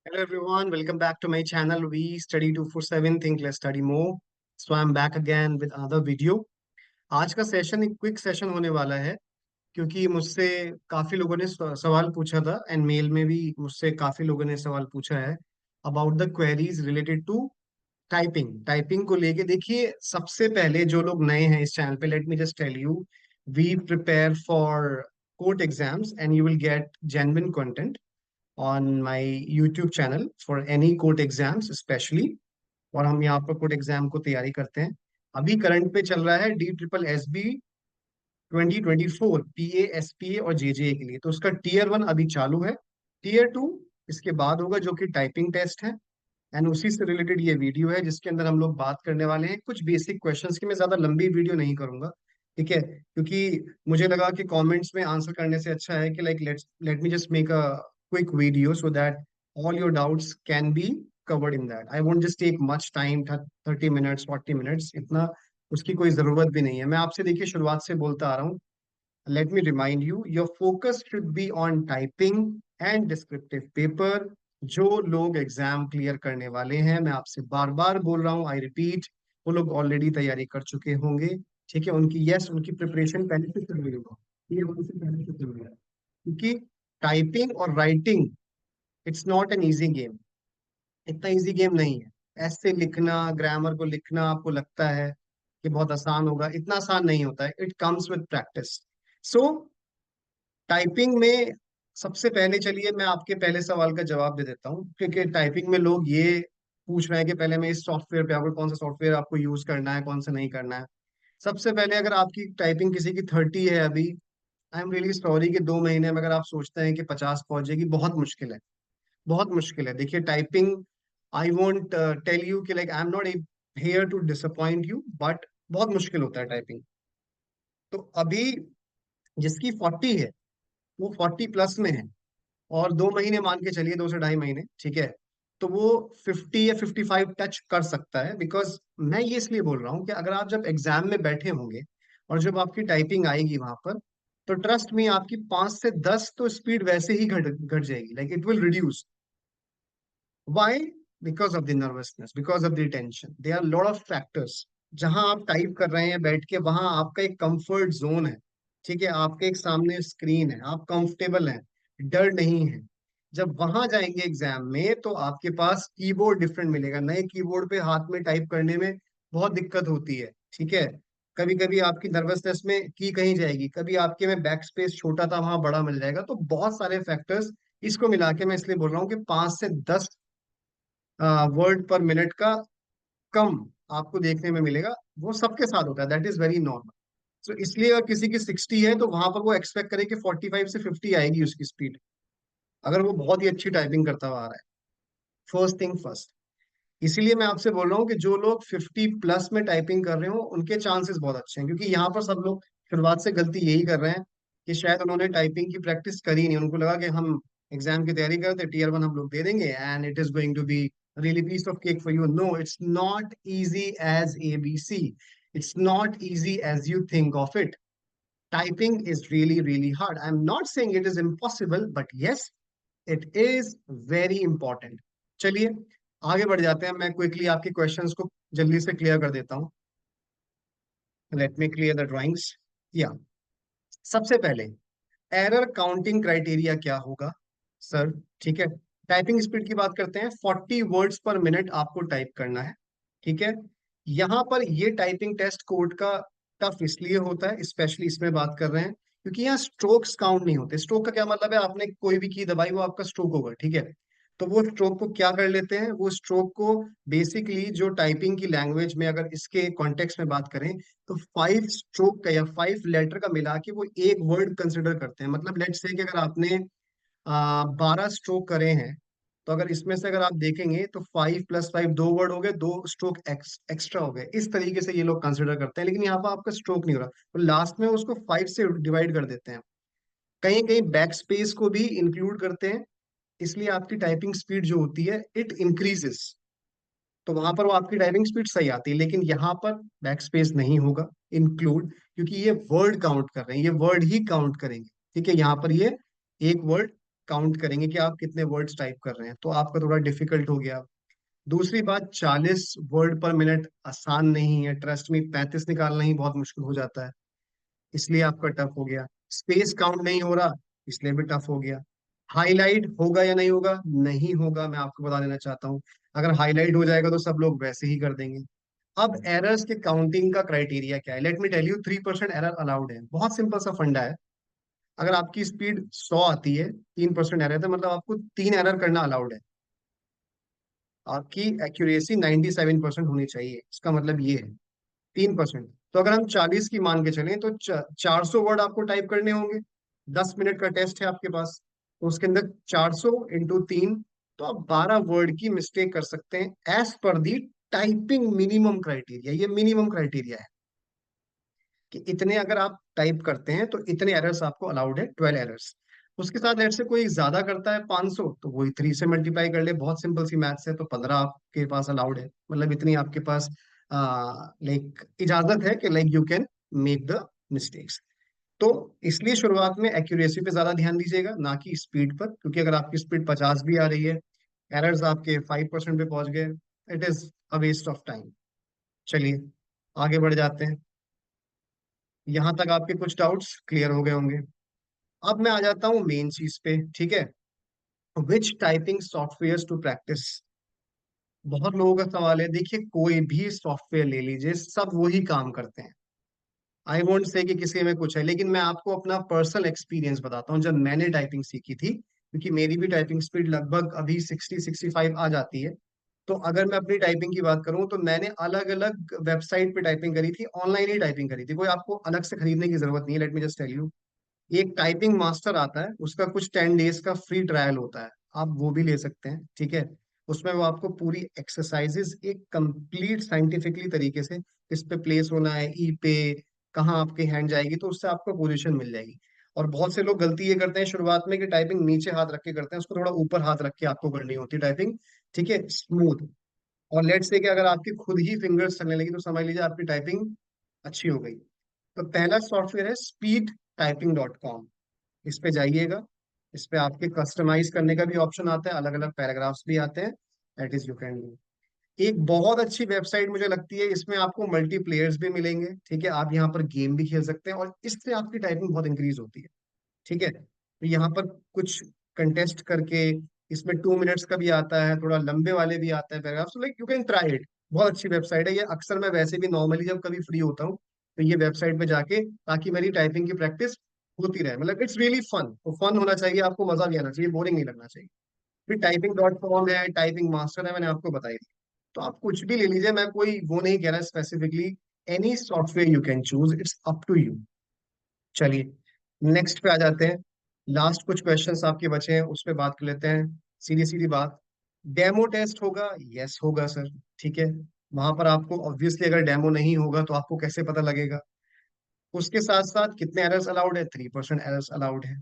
Hello everyone, welcome back to my channel. We study 247 think less study more. So I'm back again with another video. आज का session एक quick session होने वाला है क्योंकि मुझसे काफी लोगों ने सवाल पूछा था एंड मेल में भी मुझसे काफी लोगों ने सवाल पूछा है about the queries related to typing typing को लेके। देखिए, सबसे पहले जो लोग नए हैं इस चैनल पे, let me just tell you, we prepare for court exams and you will get genuine content on my YouTube channel for any court exams especially। और हम यहाँ पर कोर्ट एग्जाम को तैयारी करते हैं। अभी करंट पे चल रहा है DSSB 2024 PA SPA और JJA के लिए, तो उसका टीयर 1 अभी चालू है। टीयर 2 इसके बाद होगा, जो कि टाइपिंग टेस्ट है। एंड उसी से रिलेटेड ये वीडियो है जिसके अंदर हम लोग बात करने वाले हैं कुछ बेसिक क्वेश्चंस की। मैं ज्यादा लंबी वीडियो नहीं करूंगा, ठीक है, क्योंकि मुझे लगा कि कमेंट्स में आंसर करने से अच्छा है कि like let me just make a quick video so that all your doubts can be covered in that. I won't just take much time, 30 minutes 40 minutes, इतना उसकी कोई जरूरत भी नहीं है। मैं आपसे देखिए शुरुआत से बोलता आ रहा हूँ, let me remind you, your focus should be on typing and descriptive paper। जो लोग एग्जाम क्लियर करने वाले हैं, मैं आपसे बार बार बोल रहा हूँ, आई रिपीट, वो लोग ऑलरेडी तैयारी कर चुके होंगे, ठीक है। उनकी उनकी प्रिपरेशन पहले से चल रही होगा, ये उनसे पहले से चल रहा है, क्योंकि टाइपिंग और writing, it's not an easy game. इतना इजी गेम नहीं है। ऐसे लिखना, ग्रामर को लिखना आपको लगता है कि बहुत आसान होगा, इतना आसान नहीं होता है। It comes with practice. So typing में सबसे पहले चलिए मैं आपके पहले सवाल का जवाब दे देता हूँ, क्योंकि टाइपिंग में लोग ये पूछ रहे हैं कि पहले मैं इस सॉफ्टवेयर पे आऊँ, कौन सा सॉफ्टवेयर आपको यूज करना है, कौन सा नहीं करना है। सबसे पहले, अगर आपकी टाइपिंग किसी की 30 है अभी, आई एम रियली सॉरी कि 2 महीने में अगर आप सोचते हैं कि 50 पहुंच जाएगी, बहुत मुश्किल है, बहुत मुश्किल है। देखिए typing, I won't tell you कि like I am not here to disappoint you, but बहुत मुश्किल होता है टाइपिंग। तो अभी जिसकी 40 है वो 40 प्लस में है, और 2 महीने मान के चलिए, 2 से ढाई महीने, ठीक है, तो वो 50 या 55 टच कर सकता है। बिकॉज मैं ये इसलिए बोल रहा हूँ कि अगर आप जब एग्जाम में बैठे होंगे और जब आपकी टाइपिंग आएगी वहां पर, तो ट्रस्ट में आपकी 5 से 10 तो स्पीड वैसे ही घट घट जाएगी, like it will reduce. Why? Because of the nervousness, because of the tension, they are lot of factors. जहां आप टाइप कर रहे हैं बैठ के, वहां आपका एक कंफर्ट जोन है, ठीक है, आपके एक सामने स्क्रीन है, आप कंफर्टेबल हैं, डर नहीं है। जब वहां जाएंगे एग्जाम में तो आपके पास कीबोर्ड डिफरेंट मिलेगा। नए कीबोर्ड पे हाथ में टाइप करने में बहुत दिक्कत होती है, ठीक है। कभी कभी आपकी नर्वसनेस में की कहीं जाएगी, कभी आपके में बैक स्पेस छोटा था वहां बड़ा मिल जाएगा, तो बहुत सारे फैक्टर्स। इसको मिला के मैं इसलिए बोल रहा हूँ कि 5 से 10 वर्ड पर मिनट का कम आपको देखने में मिलेगा। वो सबके साथ होता है, दैट इज वेरी नॉर्मल। तो इसलिए अगर किसी की 60 है तो वहां पर वो एक्सपेक्ट करे कि 45 से 50 आएगी उसकी स्पीड, अगर वो बहुत ही अच्छी टाइपिंग करता हुआ आ रहा है। First thing first. इसीलिए मैं आपसे बोल रहा हूँ कि जो लोग 50 प्लस में टाइपिंग कर रहे हो उनके चांसेस बहुत अच्छे हैं, क्योंकि यहाँ पर सब लोग शुरुआत से गलती यही कर रहे हैं कि शायद उन्होंने टाइपिंग की प्रैक्टिस करी नहीं। उनको लगा कि हम एग्जाम की तैयारी करते, टीयर 1 हम लोग दे देंगे and it is going to be really piece of cake for you. No, it's not easy as ABC। It's not easy as you think of it. Typing is really really hard. I am not saying it is impossible, but yes, it is very important. चलिए आगे बढ़ जाते हैं। मैं quickly आपके questions को जल्दी से क्लियर कर देता हूँ। Let me clear the drawings. या सबसे पहले, एरर काउंटिंग क्राइटेरिया क्या होगा सर? ठीक है, टाइपिंग स्पीड की बात करते हैं। 40 वर्ड्स पर मिनट आपको टाइप करना है, ठीक है। यहाँ पर ये टाइपिंग टेस्ट कोड का टफ इसलिए होता है, स्पेशली इसमें बात कर रहे हैं क्योंकि यहाँ स्ट्रोक्स काउंट नहीं होते। स्ट्रोक का क्या मतलब है? आपने कोई भी की दबाई, वो आपका स्ट्रोक होगा, ठीक है। तो वो स्ट्रोक को क्या कर लेते हैं, वो स्ट्रोक को बेसिकली, जो टाइपिंग की लैंग्वेज में अगर इसके कॉन्टेक्स्ट में बात करें, तो 5 स्ट्रोक का या 5 लेटर का मिला के वो एक वर्ड कंसिडर करते हैं। मतलब लेट्स से कि अगर आपने 12 स्ट्रोक करे हैं, तो अगर इसमें से अगर आप देखेंगे तो 5 + 5 2 वर्ड हो गए, 2 स्ट्रोक एक्स्ट्रा हो गए। इस तरीके से ये लोग कंसिडर करते हैं, लेकिन यहाँ पर आपका स्ट्रोक नहीं हो रहा, तो लास्ट में उसको 5 से डिवाइड कर देते हैं। कहीं कहीं बैक स्पेस को भी इंक्लूड करते हैं, इसलिए आपकी टाइपिंग स्पीड जो होती है इट इंक्रीजेस। तो वहां पर वो आपकी टाइपिंग स्पीड सही आती है, लेकिन यहाँ पर बैक स्पेस नहीं होगा इंक्लूड, क्योंकि ये वर्ड काउंट कर रहे हैं, ये वर्ड ही काउंट करेंगे, ठीक है। यहाँ पर ये एक वर्ड काउंट करेंगे कि आप कितने वर्ड्स टाइप कर रहे हैं, तो आपका थोड़ा डिफिकल्ट हो गया। दूसरी बात, 40 वर्ड पर मिनट आसान नहीं है, ट्रस्ट में 35 निकालना ही बहुत मुश्किल हो जाता है, इसलिए आपका टफ हो गया। स्पेस काउंट नहीं हो रहा, इसलिए भी टफ हो गया। हाईलाइट होगा या नहीं होगा? नहीं होगा, मैं आपको बता देना चाहता हूँ। अगर हाईलाइट हो जाएगा तो सब लोग वैसे ही कर देंगे। अब एरर्स के काउंटिंग का क्राइटेरिया क्या है, let me tell you. 3% error allowed है, बहुत सिंपल सा फंडा है। अगर आपकी स्पीड 100 आती है, 3% एरर है, तो मतलब आपको 3 एरर करना अलाउड है। आपकी एक्यूरेसी 97% होनी चाहिए, इसका मतलब ये है 3%। तो अगर हम 40 की मान के चलें तो 400 वर्ड आपको टाइप करने होंगे। 10 मिनट का टेस्ट है आपके पास, तो उसके अंदर 400 × 3, तो आप 12 वर्ड की मिस्टेक कर सकते हैं एज पर दी टाइपिंग मिनिमम क्राइटेरिया। ये मिनिमम क्राइटेरिया है कि इतने अगर आप टाइप करते हैं तो इतने एरर्स आपको अलाउड है, 12 एरर्स। उसके साथ लेट से कोई ज्यादा करता है 500, तो वही 3 से मल्टीप्लाई कर ले, बहुत सिंपल सी मैथ्स है, तो 15 आपके पास अलाउड है। मतलब इतनी आपके पास लाइक इजाजत है कि like you can make the mistakes. तो इसलिए शुरुआत में एक्यूरेसी पे ज्यादा ध्यान दीजिएगा, ना कि स्पीड पर, क्योंकि अगर आपकी स्पीड 50 भी आ रही है, एरर्स आपके 5% पे पहुंच गए, it is a waste of time. चलिए आगे बढ़ जाते हैं। यहां तक आपके कुछ डाउट्स क्लियर हो गए होंगे। अब मैं आ जाता हूँ मेन चीज पे, ठीक है। विच टाइपिंग सॉफ्टवेयर टू प्रैक्टिस। बहुत लोगों का सवाल है, देखिए कोई भी सॉफ्टवेयर ले लीजिए, सब वही काम करते हैं। आई वोंट से कि किसी में कुछ है, लेकिन मैं आपको अपना पर्सनल एक्सपीरियंस बताता हूँ। जब मैंने टाइपिंग सीखी थी, क्योंकि मेरी भी टाइपिंग स्पीड लगभग अभी 60-65 आ जाती है, तो अगर मैं अपनी टाइपिंग की बात करूं तो मैंने अलग अलग वेबसाइट पे टाइपिंग करी थी, ऑनलाइन ही टाइपिंग करी थी, कोई आपको अलग से खरीदने की जरूरत नहीं है। Let me just tell you, एक टाइपिंग मास्टर आता है, उसका कुछ 10 डेज का फ्री ट्रायल होता है, आप वो भी ले सकते हैं, ठीक है। उसमें वो आपको पूरी एक्सरसाइजेस एक कंप्लीट साइंटिफिकली तरीके से, किस पे प्लेस होना है, ई पे कहाँ आपकी हैंड जाएगी, तो उससे आपको पोजीशन मिल जाएगी। और बहुत से लोग गलती ये करते हैं शुरुआत में कि टाइपिंग नीचे हाथ रख के करते हैं, उसको थोड़ा ऊपर हाथ रख के आपको करनी होती है टाइपिंग, ठीक है, स्मूथ। और लेट्स से कि अगर आपकी खुद ही फिंगर्स चलने लगी, तो समझ लीजिए आपकी टाइपिंग अच्छी हो गई। तो पहला सॉफ्टवेयर है speedtyping.com। इस पे जाइएगा, इस पे आपके कस्टमाइज करने का भी ऑप्शन आता है, अलग अलग पैराग्राफ्स भी आते हैं, that is you can do. एक बहुत अच्छी वेबसाइट मुझे लगती है, इसमें आपको मल्टी प्लेयर्स भी मिलेंगे, ठीक है, आप यहाँ पर गेम भी खेल सकते हैं, और इससे आपकी टाइपिंग बहुत इंक्रीज होती है, ठीक है। तो यहाँ पर कुछ कंटेस्ट करके, इसमें 2 मिनट्स का भी आता है, थोड़ा लंबे वाले भी आते हैं paragraph, so like you can try it. बहुत अच्छी वेबसाइट है ये, अक्सर मैं वैसे भी नॉर्मली जब कभी फ्री होता हूँ तो ये वेबसाइट पे जाके, ताकि मेरी टाइपिंग की प्रैक्टिस होती रहे, मतलब इट्स रियली फन। तो फन होना चाहिए, आपको मजा भी आना चाहिए, बोरिंग नहीं लगना चाहिए। फिर टाइपिंग.com है, टाइपिंग मास्टर है, मैंने आपको बताई दी। तो आप कुछ भी ले लीजिए, मैं कोई वो नहीं कह रहा specifically, any software you can choose, it's up to you. चलिए नेक्स्ट पे आ जाते हैं। लास्ट कुछ क्वेश्चंस आपके बचे हैं, उस पर बात कर लेते हैं। सीधी सीधी बात, डेमो टेस्ट होगा? यस होगा सर, ठीक है। वहां पर आपको ऑब्वियसली, अगर डेमो नहीं होगा तो आपको कैसे पता लगेगा। उसके साथ साथ कितने एरर्स अलाउड है? 3% एरर्स अलाउड है।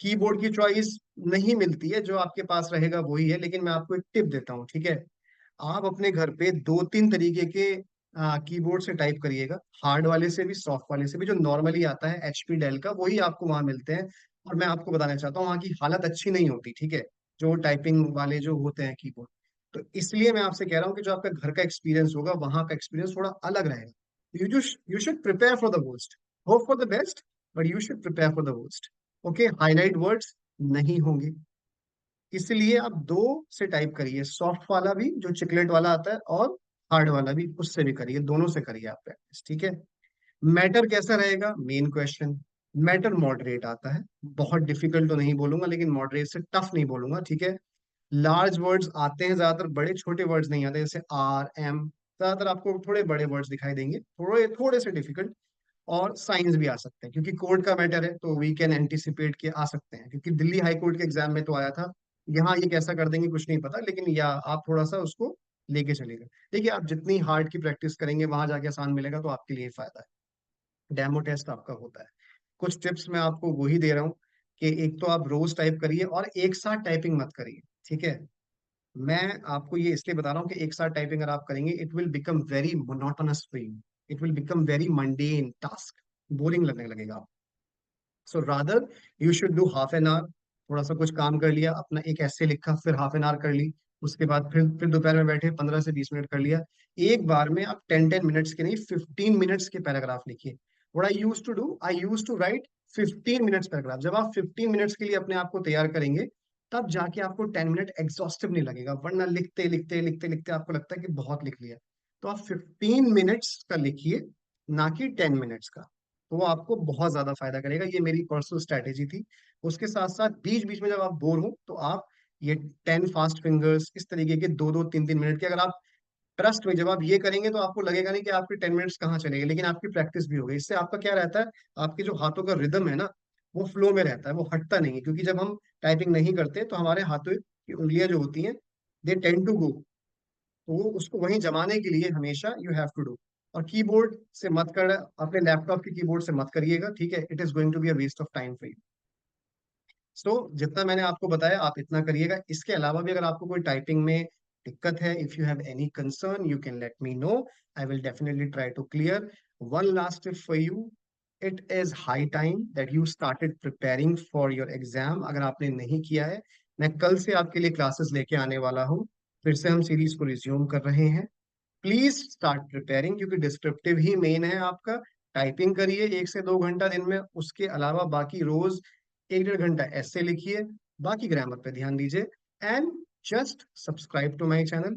कीबोर्ड की चॉइस नहीं मिलती है, जो आपके पास रहेगा वही है, लेकिन मैं आपको एक टिप देता हूँ, ठीक है। आप अपने घर पे 2-3 तरीके के कीबोर्ड से टाइप करिएगा, हार्ड वाले से भी, सॉफ्ट वाले से भी। जो नॉर्मली आता है एचपी डेल का, वही आपको वहां मिलते हैं। और मैं आपको बताना चाहता हूँ, वहाँ की हालत अच्छी नहीं होती, ठीक है, जो टाइपिंग वाले जो होते हैं कीबोर्ड। तो इसलिए मैं आपसे कह रहा हूँ कि जो आपका घर का एक्सपीरियंस होगा, वहां का एक्सपीरियंस थोड़ा अलग रहेगा। You should prepare for the worst, hope for the best, but you should prepare for the worst. Okay, highlight words नहीं होंगे, इसलिए आप दो से टाइप करिए, सॉफ्ट वाला भी जो चिकलेट वाला आता है, और हार्ड वाला भी, उससे भी करिए, दोनों से करिए आप प्रैक्टिस, ठीक है। मैटर कैसा रहेगा, मेन क्वेश्चन। मैटर मॉडरेट आता है, बहुत डिफिकल्ट तो नहीं बोलूंगा, लेकिन मॉडरेट से टफ नहीं बोलूंगा, ठीक है। लार्ज वर्ड्स आते हैं ज्यादातर, बड़े छोटे वर्ड्स नहीं आते, जैसे आर एम, ज्यादातर आपको थोड़े बड़े वर्ड्स दिखाई देंगे, थोड़े थोड़े से डिफिकल्ट। और साइंस भी आ सकते हैं, क्योंकि कोर्ट का मैटर है, तो वी कैन एंटिसिपेट के आ सकते हैं, क्योंकि दिल्ली हाई कोर्ट के एग्जाम में तो आया था। यहाँ ये कैसा कर देंगे कुछ नहीं पता, लेकिन या आप थोड़ा सा उसको लेके चलेगा। देखिए आप जितनी हार्ड की प्रैक्टिस करेंगे, वहां जाके आसान मिलेगा, तो आपके लिए फायदा है। डेमो टेस्ट आपका होता है। कुछ टिप्स मैं आपको वही दे रहा हूँ, कि एक तो आप रोज टाइप करिए, और एक साथ टाइपिंग मत करिए, ठीक है। मैं आपको ये इसलिए बता रहा हूँ कि एक साथ टाइपिंग अगर आप करेंगे, it will become very monotonous for you, it will become very mundane task, boring लगने लगेगा। So rather you should do half an hour, थोड़ा सा कुछ काम कर लिया, अपना एक ऐसे लिखा, फिर हाफ एन आवर कर ली, उसके बाद फिर दोपहर में बैठे 15 से 20 मिनट कर लिया। एक बार में आप 10-10 मिनट्स के नहीं, 15 मिनट्स के पैराग्राफ लिखिए। What I use to do, I use to write 15 minutes paragraph. जब आप 15 मिनट्स के लिए अपने आप को तैयार करेंगे, तब जाके आपको 10 मिनट एग्जॉस्टिव नहीं लगेगा, वरना लिखते लिखते लिखते लिखते आपको लगता है कि बहुत लिख लिया। तो आप 15 मिनट्स का लिखिए, ना कि 10 मिनट्स का। तो वो आपको बहुत ज्यादा फायदा करेगा। ये मेरी पर्सनल स्ट्रेटेजी थी। उसके साथ साथ बीच बीच में जब आप बोर हो, तो आप ये 10 फास्ट फिंगर्स, इस तरीके के 2-2 3-3 मिनट के, अगर आप ट्रस्ट में जब आप ये करेंगे तो आपको लगेगा नहीं कि आपके 10 मिनट्स कहाँ चले गए, लेकिन आपकी प्रैक्टिस भी हो गई। इससे आपका क्या रहता है, आपके जो हाथों का रिदम है ना, वो फ्लो में रहता है, वो हटता नहीं है। क्योंकि जब हम टाइपिंग नहीं करते तो हमारे हाथों की उंगलियां जो होती हैं, दे टेंड टू गो। तो वो उसको वहीं जमाने के लिए हमेशा यू हैव टू डू। और कीबोर्ड से मत कर, अपने लैपटॉप के कीबोर्ड से मत करिएगा, ठीक है? It is going to be a waste of time for you. So जितना मैंने आपको बताया आप इतना करिएगा। इसके अलावा भी अगर आपको कोई टाइपिंग में दिक्कत है, if you have any concern, you can let me know. I will definitely try to clear. One last tip for you, it is high time that you started preparing for your exam. अगर आपने नहीं किया है, मैं कल से आपके लिए क्लासेस लेके आने वाला हूँ। फिर से हम सीरीज को रिज्यूम कर रहे हैं। प्लीज स्टार्ट प्रिपेयरिंग, क्योंकि डिस्क्रिप्टिव ही मेन है आपका। टाइपिंग करिए 1 से 2 घंटा दिन में, उसके अलावा बाकी रोज 1-1.5 घंटा ऐसे लिखिए। बाकी ग्रामर पे ध्यान दीजिए। And just subscribe to my channel,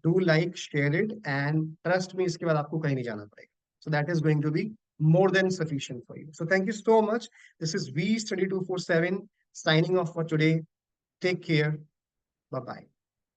do like, share it, and trust me, इसके बाद आपको कहीं नहीं जाना पड़ेगा। So that is going to be more than sufficient for you. So thank you so much. This is V Study 247 signing off for today. Take care. Bye bye.